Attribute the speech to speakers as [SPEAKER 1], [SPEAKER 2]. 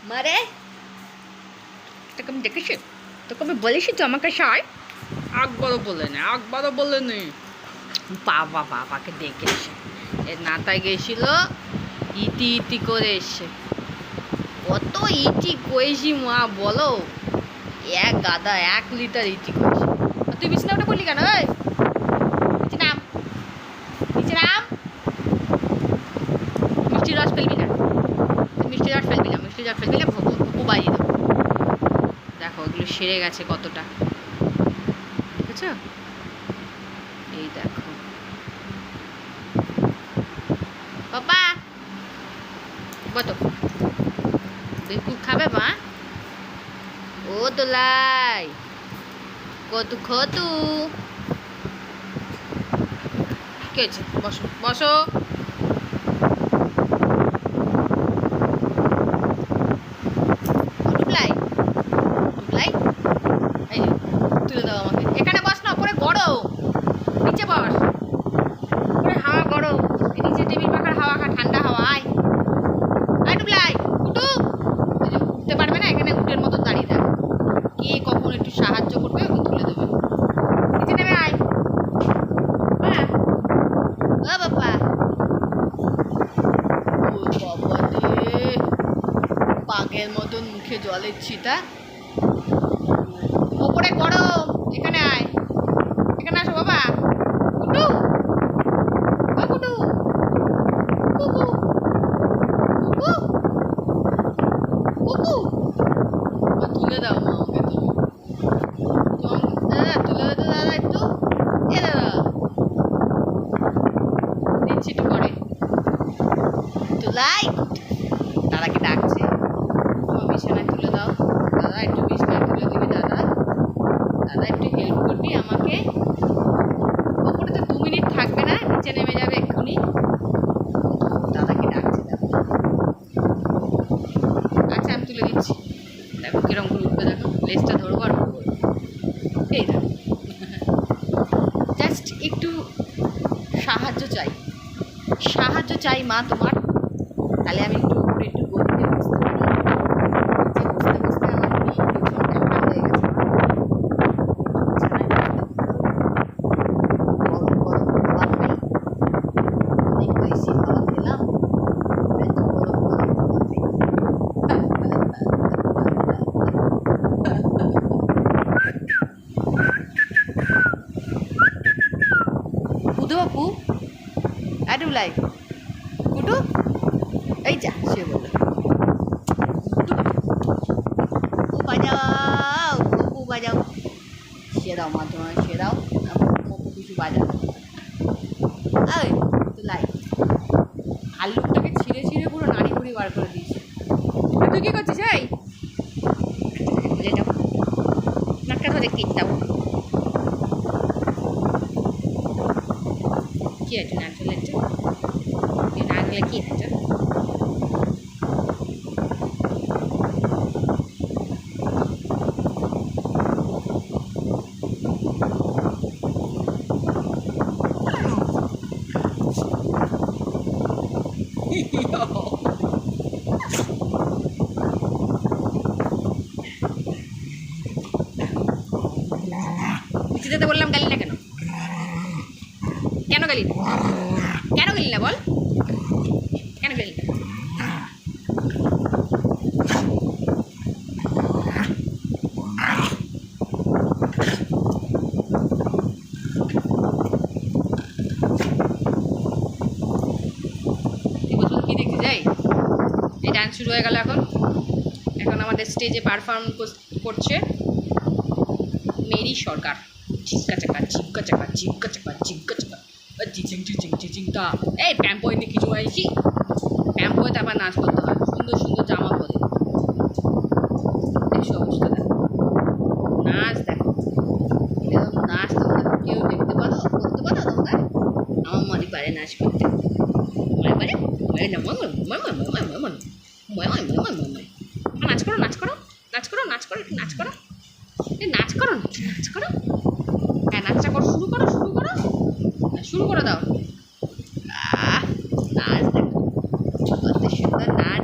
[SPEAKER 1] মারে তোকে আমি দেখেছি, তোকে আমি বলেছি তো আমাকে সাই, একবারও বলে নেই। বাবাকে দেখেছে, এর নাতায় গেছিল, ইতি ইতি করে এসছে। কত ইটি করেছি মা বলো, এক গাদা 1 লিটার ইটি করেছি। তুই বিছানাটা করলি কেন? নিচে নাম, নিচে নাম। মিষ্টি রস ফেলবি না, মিষ্টি রস ফেলবি না, ভুপু বাজিয়ে দেবো। দেখো ওগুলো সেরে গেছে কতটা, বুঝেছো? এই দেখো বাবা, কত বিস্কুট খাবে মা? ও দোলাই কতু খতু, কি হয়েছে? বসো বসো। টুকলাই টুকলাই, এই তুলে দাও আমাকে। এখানে বস না, পরে গরম, নিচে বস, পরে হাওয়া গরম, নিচে টেবিল পাখার হাওয়া খা, ঠান্ডা হাওয়া। আয় আয় টুকলাই, উঠু। উঠতে পারবে না, এখানে উটের মতো দাঁড়িয়ে থাক। কে কখন একটু সাহায্য করবে ওকে তুলে দেবে। নিচে নেমে আয়। হ্যাঁ ও বাবা, ও বাবা রে, বাঘের মতন মুখে জলের ছিটা। ওপরে গরম, এখানে আয়, এখানে আসো বাবা। কুটু ও কুটু, কুকু কুকু কুকু, তুলে দাও মা আমাকে। তুমি দাদা তুলে দাও তো দাদা একটু। এ দাদা দিচ্ছি একটু পরে। তুলাই, দাদাকে ডাকছে, তোমার বিছানায় তুলে দাও। দাদা একটু বিছানায় তুলে দিবি দাদা, দাদা একটু হেল্প করবি আমাকে। ওপরে তো 2 মিনিট থাকবে না, নিচে নেমে যাবে এক্ষুনি। দাদাকে ডাকছে দেখো। আচ্ছা আমি তুলে দিচ্ছি, দেখো কিরম করে উঠবে, দেখো লেজটা ধরবো আর উঠবো। এই দেখো, জাস্ট একটু সাহায্য চাই, সাহায্য চাই মা তোমার, তাহলে আমি একটু উপরে একটু গভীরে বসতে পারি। নিচে বসতে বসতে আমার ভীষণ ঠান্ডা হয়ে গেছে। গরম গরম হাওয়া খাই, অনেক বেশি হাওয়া খেলাম, এত গরম গরম হাওয়া খাই। কুটু বাপু, আডুলাই কুটু, এই যা সে বলে বাজাও, কুকু বাজাও, সে দাও মা, তোমার সে দাও, কুকু কিছু বাজাও। ওই তুলাই আলুটাকে ছিঁড়ে ছিঁড়ে পুরো নাড়ি ভুড়ি বার করে দিয়েছে। তুই কি করছিস? এই খুলে দাও, নাটকা ধরে কেট দাও। কি আছে না চলে, না গেলে কি আছে? নিচে যেতে বললাম, গালি না কেন? কেন গালি না? কেন গালি না বল, কেন গালি না? কি দেখতে যাই? এই ডান্স শুরু হয়ে গেল। এখন এখন আমাদের স্টেজে পারফর্ম করছে মেরি সরকার। ঝিক্কা চাকা ঝিক্কা চাকা ঝিক্কা চাকা ঝিক্কা চাকা চিচিং চিচিং চিচিং তা। এই প্যাম্পোতে কিছু আইছি, প্যাম্পোতে আবার নাচ করতে হয়, সুন্দর সুন্দর জামা পরে। এই অবস্থা দেখো, নাচ দেখো, এরকম নাচ তোমরা কেউ দেখতে পারো, করতে পারো তোমরা? আমার মনে পারে নাচ করতে, মনে পারে নাচ করো, নাচ করো, নাচ করো, নাচ করো, একটু নাচ করো, নাচ করো, নাচ করো। হ্যাঁ নাচটা করো, শুরু করো, শুরু করো, শুরু করে দাও। নাচ দেখো কত সুন্দর নাচ।